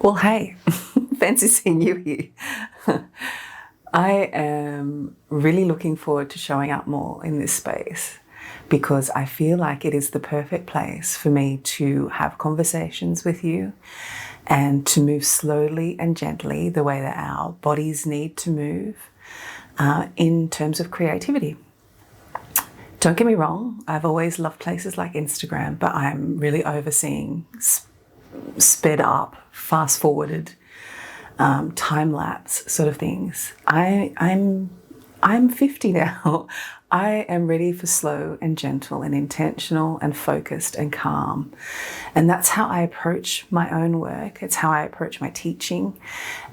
Well, hey, fancy seeing you here. I am really looking forward to showing up more in this space because I feel like it is the perfect place for me to have conversations with you and to move slowly and gently the way that our bodies need to move in terms of creativity. Don't get me wrong, I've always loved places like Instagram, but I'm really overseeing sped up, fast forwarded, time lapse sort of things. I'm 50 now. I am ready for slow and gentle and intentional and focused and calm. And that's how I approach my own work. It's how I approach my teaching.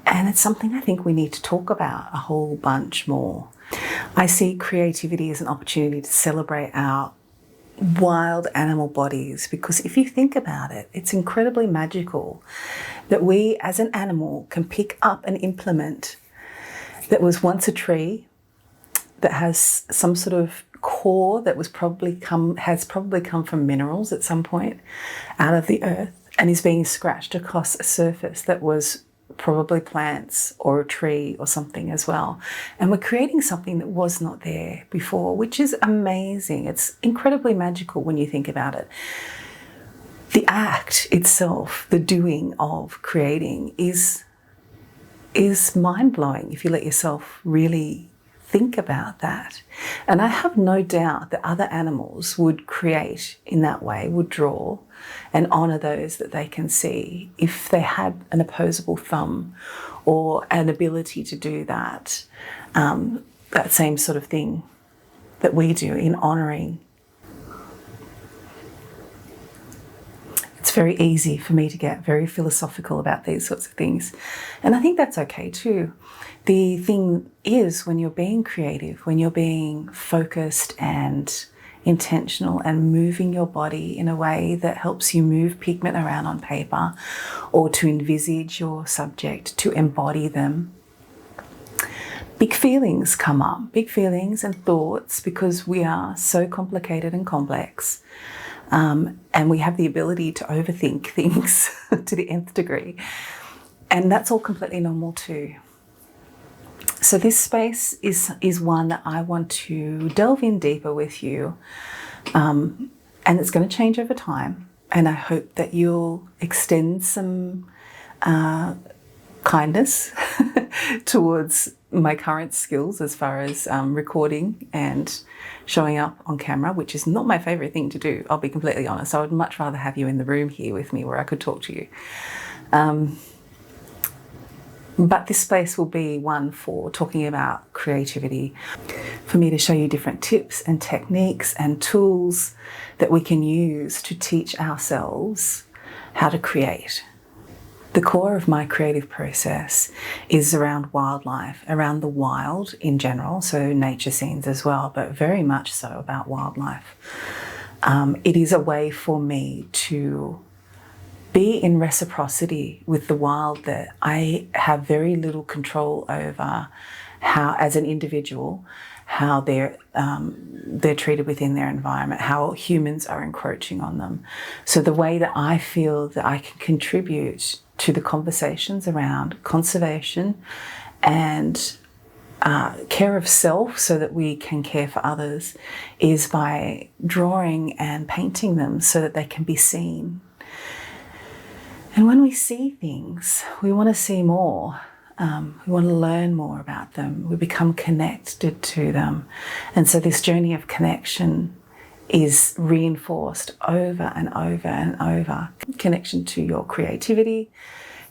And it's something I think we need to talk about a whole bunch more. I see creativity as an opportunity to celebrate our wild animal bodies, because if you think about it, it's incredibly magical that we as an animal can pick up an implement that was once a tree, that has some sort of core that has probably come from minerals at some point out of the earth, and is being scratched across a surface that was probably plants or a tree or something as well. And we're creating something that was not there before, which is amazing. It's incredibly magical when you think about it. The act itself, the doing of creating, is mind-blowing if you let yourself really think about that. And I have no doubt that other animals would create in that way, would draw and honour those that they can see if they had an opposable thumb or an ability to do that, that same sort of thing that we do in honouring. It's very easy for me to get very philosophical about these sorts of things. And I think that's okay too. The thing is, when you're being creative, when you're being focused and intentional and moving your body in a way that helps you move pigment around on paper, or to envisage your subject, to embody them, big feelings come up, big feelings and thoughts, because we are so complicated and complex. And we have the ability to overthink things to the nth degree. And that's all completely normal too. So this space is one that I want to delve in deeper with you. And it's going to change over time. And I hope that you'll extend some kindness towards my current skills as far as recording and showing up on camera, which is not my favourite thing to do, I'll be completely honest. I would much rather have you in the room here with me where I could talk to you. But this space will be one for talking about creativity, for me to show you different tips and techniques and tools that we can use to teach ourselves how to create. The core of my creative process is around wildlife, around the wild in general, so nature scenes as well, but very much so about wildlife. It is a way for me to be in reciprocity with the wild that I have very little control over, how, as an individual, how they're treated within their environment, how humans are encroaching on them. So the way that I feel that I can contribute to the conversations around conservation and care of self, so that we can care for others, is by drawing and painting them so that they can be seen. And when we see things, we want to see more. We want to learn more about them. We become connected to them. And so this journey of connection is reinforced over and over and over. Connection to your creativity,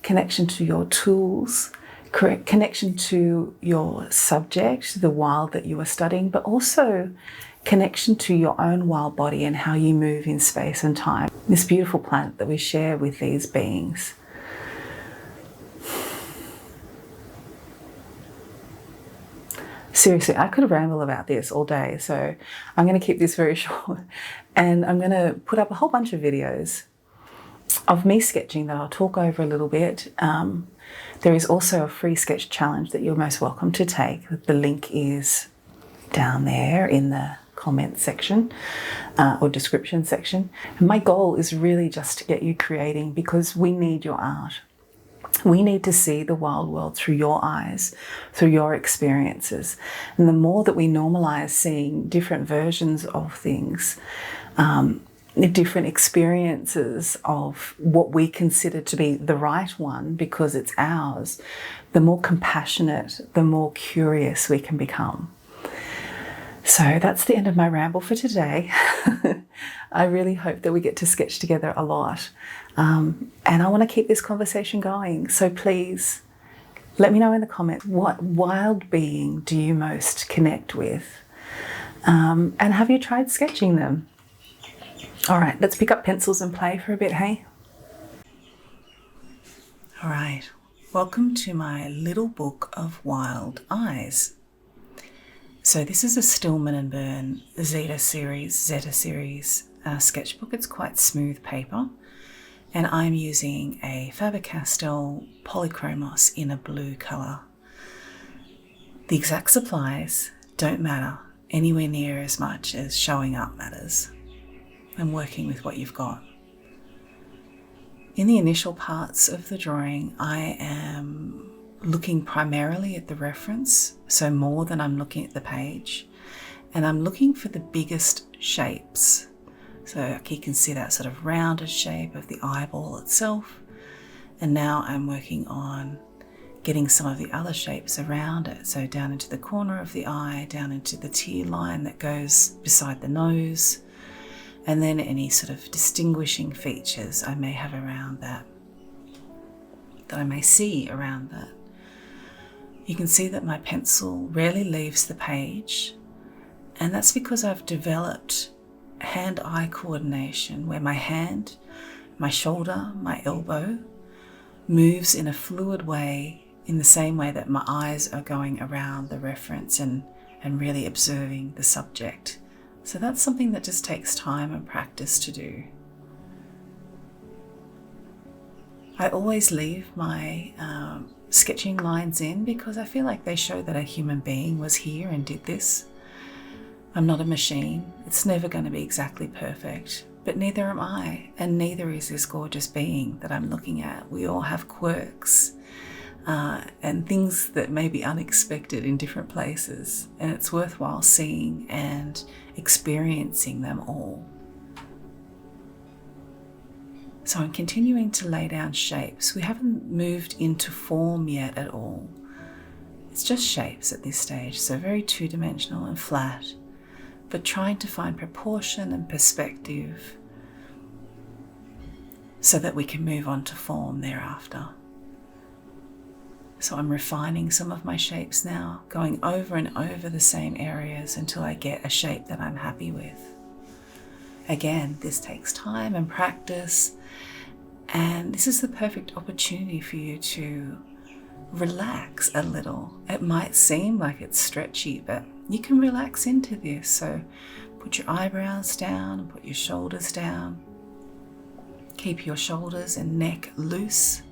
connection to your tools, connection to your subject, the wild that you are studying, but also connection to your own wild body and how you move in space and time. This beautiful planet that we share with these beings. Seriously, I could ramble about this all day, so I'm going to keep this very short. And I'm going to put up a whole bunch of videos of me sketching that I'll talk over a little bit. There is also a free sketch challenge that you're most welcome to take. The link is down there in the comment section or description section. And my goal is really just to get you creating, because we need your art. We need to see the wild world through your eyes, through your experiences. And the more that we normalize seeing different versions of things, different experiences of what we consider to be the right one because it's ours, the more compassionate, the more curious we can become. So that's the end of my ramble for today. I really hope that we get to sketch together a lot. And I want to keep this conversation going. So please let me know in the comments, what wild being do you most connect with? And have you tried sketching them? All right, let's pick up pencils and play for a bit, hey? All right, welcome to my little book of wild eyes. So this is a Stillman and Byrne Zeta series sketchbook. It's quite smooth paper, and I'm using a Faber-Castell Polychromos in a blue colour. The exact supplies don't matter anywhere near as much as showing up matters and working with what you've got. In the initial parts of the drawing, I am looking primarily at the reference, so more than I'm looking at the page, and I'm looking for the biggest shapes. So you can see that sort of rounded shape of the eyeball itself, and now I'm working on getting some of the other shapes around it, so down into the corner of the eye, down into the tear line that goes beside the nose, and then any sort of distinguishing features I may have around that I may see around that. You can see that my pencil rarely leaves the page, and that's because I've developed hand-eye coordination where my hand, my shoulder, my elbow moves in a fluid way, in the same way that my eyes are going around the reference and really observing the subject. So that's something that just takes time and practice to do. I always leave my sketching lines in because I feel like they show that a human being was here and did this. I'm not a machine. It's never going to be exactly perfect, but neither am I, and neither is this gorgeous being that I'm looking at. We all have quirks and things that may be unexpected in different places, and it's worthwhile seeing and experiencing them all. So I'm continuing to lay down shapes. We haven't moved into form yet at all. It's just shapes at this stage, so very two-dimensional and flat, but trying to find proportion and perspective so that we can move on to form thereafter. So I'm refining some of my shapes now, going over and over the same areas until I get a shape that I'm happy with. Again, this takes time and practice, and this is the perfect opportunity for you to relax a little. It might seem like it's stretchy, but you can relax into this. So put your eyebrows down and put your shoulders down. Keep your shoulders and neck loose,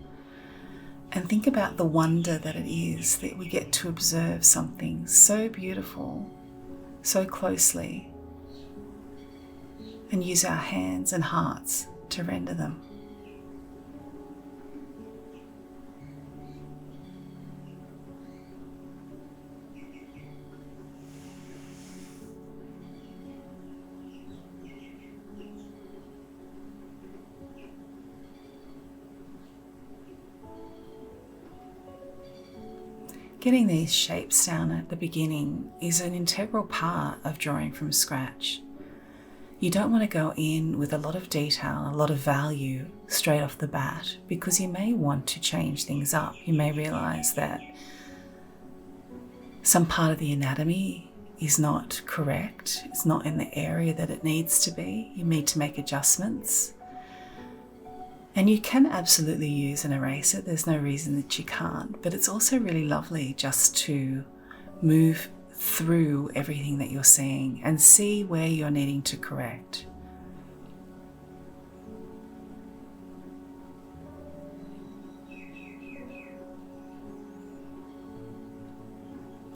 and think about the wonder that it is that we get to observe something so beautiful so closely, and use our hands and hearts to render them. Getting these shapes down at the beginning is an integral part of drawing from scratch. You don't want to go in with a lot of detail, a lot of value straight off the bat, because you may want to change things up. You may realize that some part of the anatomy is not correct. It's not in the area that it needs to be. You need to make adjustments. And you can absolutely use an eraser. There's no reason that you can't, but it's also really lovely just to move through everything that you're seeing and see where you're needing to correct.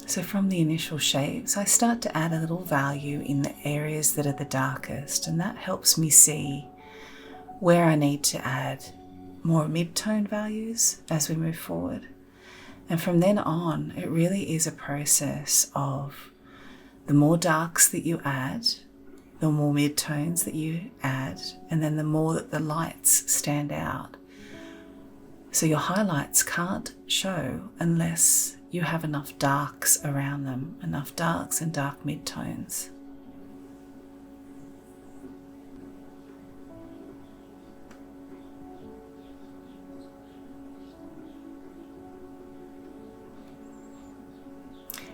So from the initial shapes, I start to add a little value in the areas that are the darkest, and that helps me see where I need to add more mid-tone values as we move forward. And from then on, it really is a process of the more darks that you add, the more mid-tones that you add, and then the more that the lights stand out. So your highlights can't show unless you have enough darks around them, enough darks and dark mid-tones.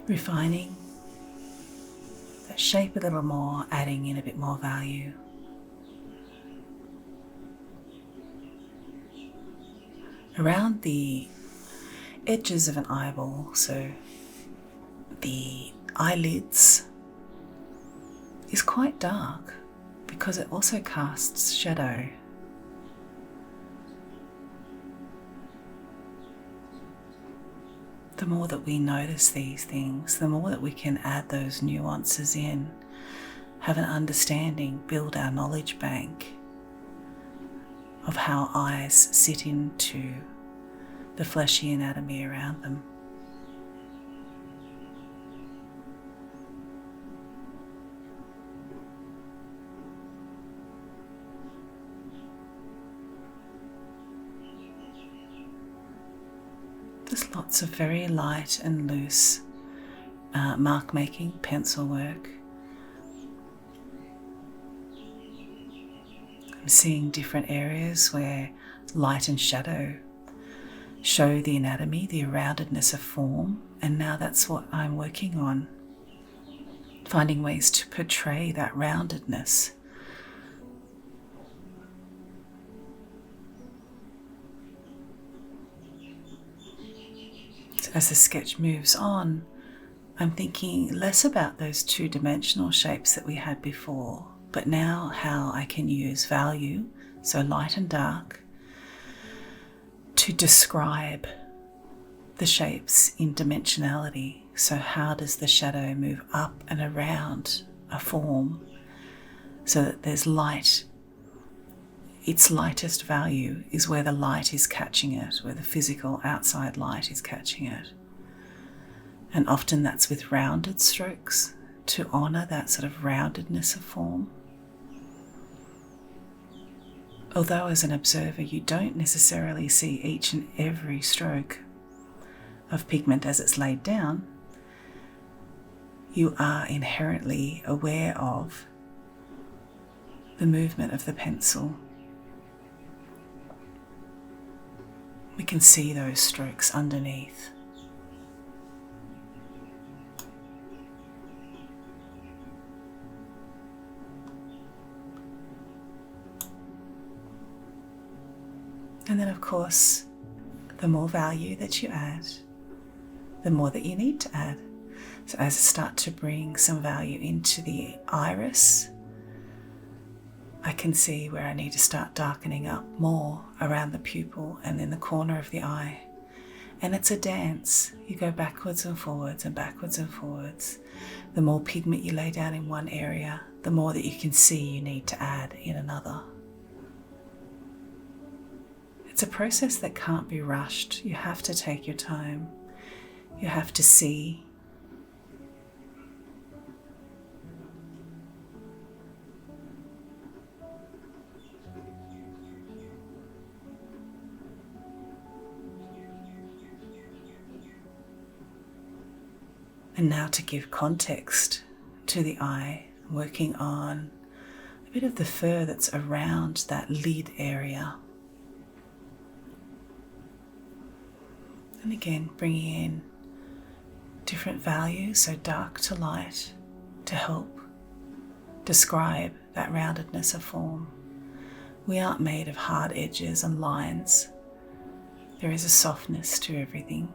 Refining that shape a little more, adding in a bit more value. Around the edges of an eyeball, so the eyelids, is quite dark because it also casts shadow. The more that we notice these things, the more that we can add those nuances in, have an understanding, build our knowledge bank of how eyes sit into the fleshy anatomy around them. There's lots of very light and loose mark making, pencil work. I'm seeing different areas where light and shadow show the anatomy, the roundedness of form, and now that's what I'm working on, finding ways to portray that roundedness. As the sketch moves on, I'm thinking less about those two-dimensional shapes that we had before, but now how I can use value, so light and dark, to describe the shapes in dimensionality. So how does the shadow move up and around a form so that there's light? Its lightest value is where the light is catching it, where the physical outside light is catching it. And often that's with rounded strokes to honour that sort of roundedness of form. Although as an observer you don't necessarily see each and every stroke of pigment as it's laid down, you are inherently aware of the movement of the pencil. We can see those strokes underneath. And then of course, the more value that you add, the more that you need to add. So as I start to bring some value into the iris, I can see where I need to start darkening up more around the pupil and in the corner of the eye. And it's a dance. You go backwards and forwards and backwards and forwards. The more pigment you lay down in one area, the more that you can see you need to add in another. It's a process that can't be rushed. You have to take your time. You have to see. And now to give context to the eye, working on a bit of the fur that's around that lid area. And again, bringing in different values, so dark to light, to help describe that roundedness of form. We aren't made of hard edges and lines. There is a softness to everything.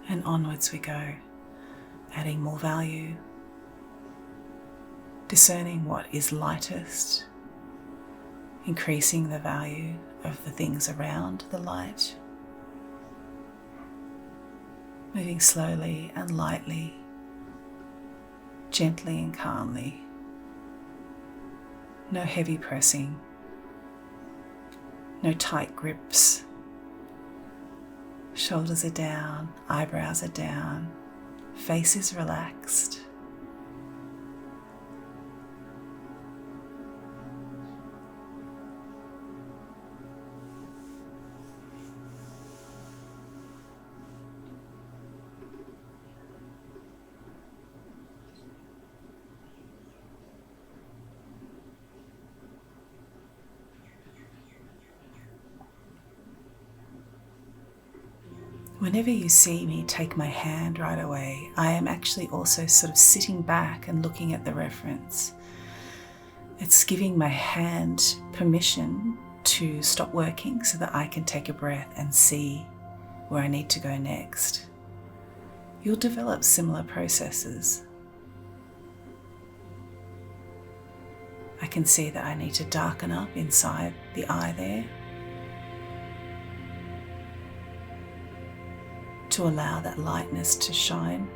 And onwards we go, adding more value, discerning what is lightest, increasing the value of the things around the light, moving slowly and lightly, gently and calmly. No heavy pressing, no tight grips. Shoulders are down, eyebrows are down, face is relaxed. Whenever you see me take my hand right away, I am actually also sort of sitting back and looking at the reference. It's giving my hand permission to stop working so that I can take a breath and see where I need to go next. You'll develop similar processes. I can see that I need to darken up inside the eye there, to allow that lightness to shine,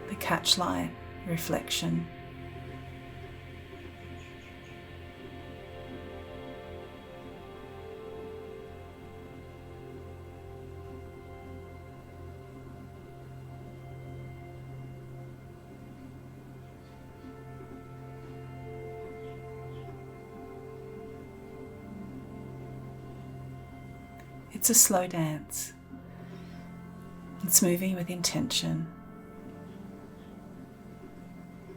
the catch light, reflection. It's a slow dance. It's moving with intention.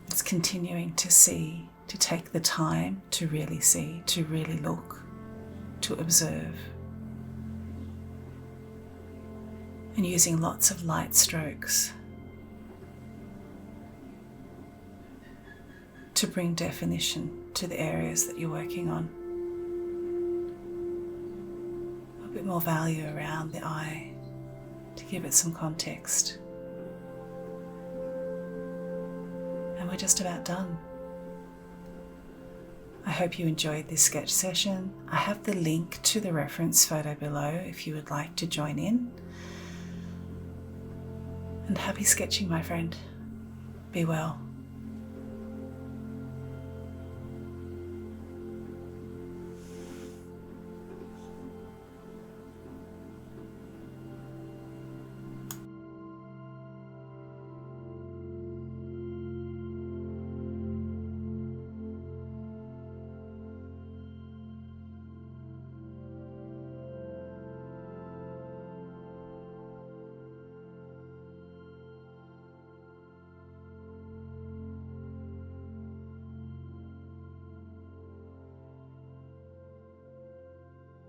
It's continuing to see, to take the time to really see, to really look, to observe. And using lots of light strokes to bring definition to the areas that you're working on. A bit more value around the eye, to give it some context. And we're just about done. I hope you enjoyed this sketch session. I have the link to the reference photo below if you would like to join in. And happy sketching, my friend. Be well.